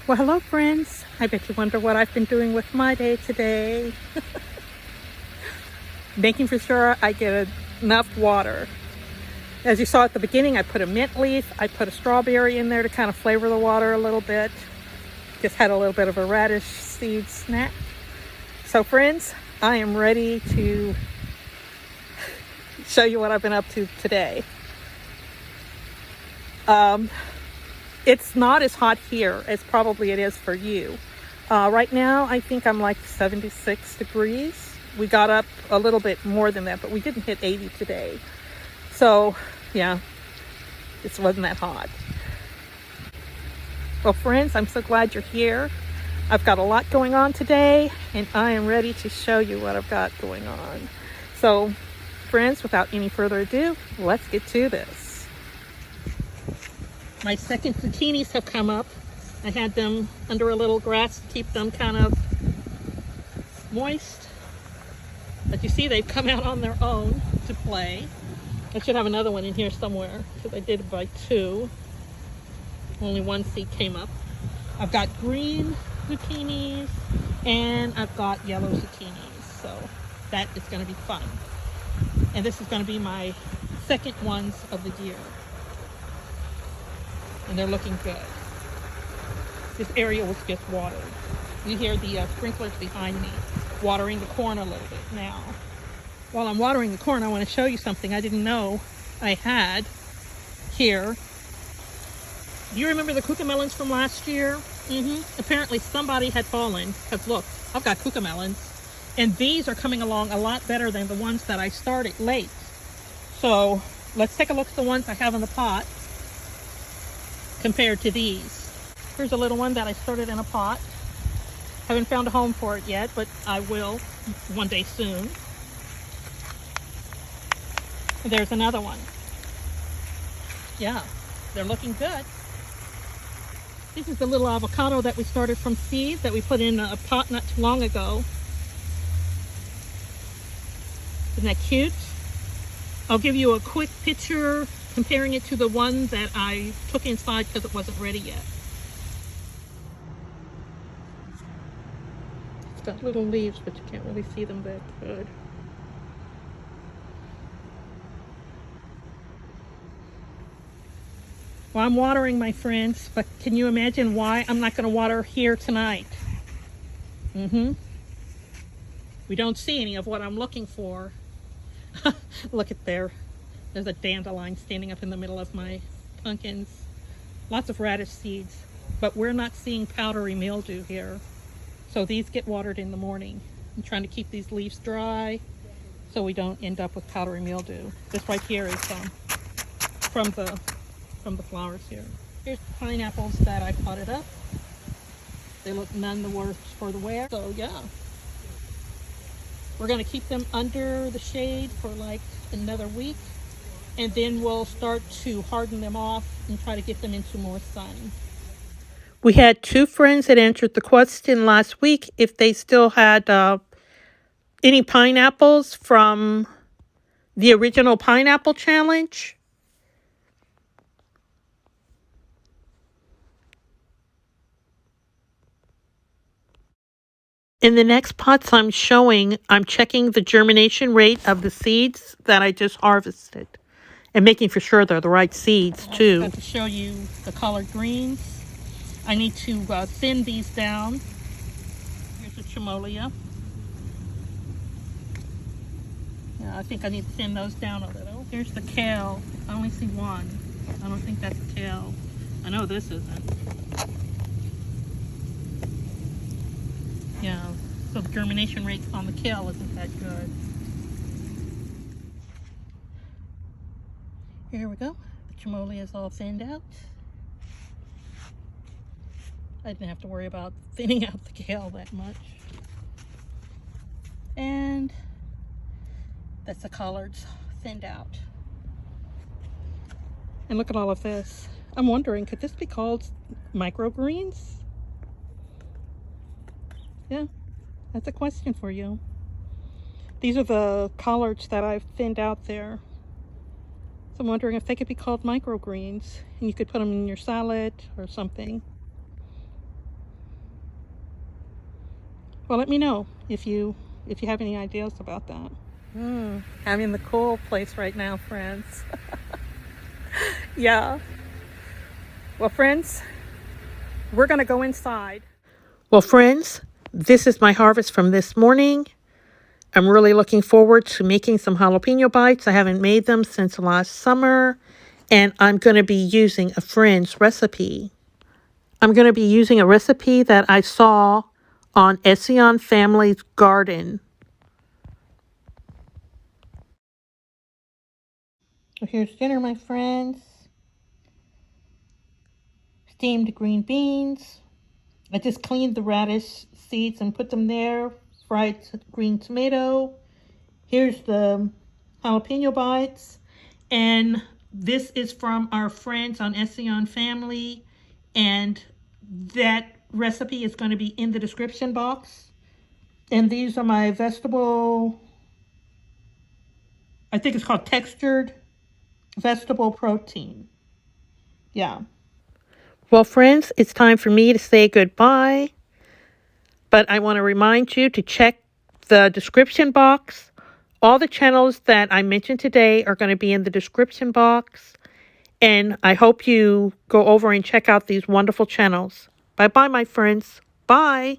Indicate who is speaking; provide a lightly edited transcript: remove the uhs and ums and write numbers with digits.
Speaker 1: Well, hello friends. I bet you wonder what I've been doing with my day today. Making for sure I get enough water. As you saw at the beginning, I put a mint leaf. I put a strawberry in there to kind of flavor the water a little bit. Just had a little bit of a radish seed snack. So friends, I am ready to show you what I've been up to today. It's not as hot here as probably it is for you. Right now, I think I'm like 76 degrees. We got up a little bit more than that, but we didn't hit 80 today. So, yeah, it wasn't that hot. Well, friends, I'm so glad you're here. I've got a lot going on today, and I am ready to show you what I've got going on. So, friends, without any further ado, let's get to this. My second zucchinis have come up. I had them under a little grass to keep them kind of moist. But you see, they've come out on their own to play. I should have another one in here somewhere because I did it by two. Only one seed came up. I've got green zucchinis and I've got yellow zucchinis. So that is going to be fun. And this is going to be my second ones of the year. And they're looking good. This area was just watered. You hear the sprinklers behind me watering the corn a little bit now. While I'm watering the corn, I want to show you something I didn't know I had here. Do you remember the cucamelons from last year? Apparently somebody had fallen, because look, I've got cucamelons, and these are coming along a lot better than the ones that I started late. So let's take a look at the ones I have in the pot compared to these. Here's a little one that I started in a pot. Haven't found a home for it yet, but I will one day soon. And there's another one. Yeah, they're looking good. This is the little avocado that we started from seed that we put in a pot not too long ago. Isn't that cute? I'll give you a quick picture comparing it to the one that I took inside because it wasn't ready yet. It's got little leaves, but you can't really see them that good. Well, I'm watering, my friends, but can you imagine why I'm not going to water here tonight? We don't see any of what I'm looking for. Look at there. There's a dandelion standing up in the middle of my pumpkins. Lots of radish seeds, but we're not seeing powdery mildew here. So these get watered in the morning. I'm trying to keep these leaves dry so we don't end up with powdery mildew. This right here is from the flowers here. Here's the pineapples that I potted up. They look none the worse for the wear. So yeah, we're gonna keep them under the shade for like another week. And then we'll start to harden them off and try to get them into more sun. We had two friends that answered the question last week if they still had any pineapples from the original pineapple challenge. In the next pots I'm showing, I'm checking the germination rate of the seeds that I just harvested. And making for sure they're the right seeds, too. I forgot to show you the collard greens. I need to thin these down. Here's the chamolia. Yeah, I think I need to thin those down a little. Here's the kale. I only see one. I don't think that's kale. I know this isn't. Yeah, so the germination rate on the kale isn't that good. Here we go. The chamolia is all thinned out. I didn't have to worry about thinning out the kale that much. And that's the collards thinned out. And look at all of this. I'm wondering, could this be called microgreens? Yeah, that's a question for you. These are the collards that I've thinned out there. So I'm wondering if they could be called microgreens, and you could put them in your salad or something. Well, let me know if you have any ideas about that. I'm in the cool place right now, friends. Yeah. Well, friends, we're going to go inside. Well, friends, this is my harvest from this morning. I'm really looking forward to making some jalapeno bites. I haven't made them since last summer, and I'm going to be using a friend's recipe. I'm going to be using a recipe that I saw on Ession Family's Garden. So here's dinner, my friends. Steamed green beans. I just cleaned the radish seeds and put them there. Fried green tomato. Here's the jalapeno bites. And this is from our friends on Ession Family. And that recipe is going to be in the description box. And these are my vegetable, I think it's called textured vegetable protein. Yeah. Well, friends, it's time for me to say goodbye. But I want to remind you to check the description box. All the channels that I mentioned today are going to be in the description box. And I hope you go over and check out these wonderful channels. Bye-bye, my friends. Bye.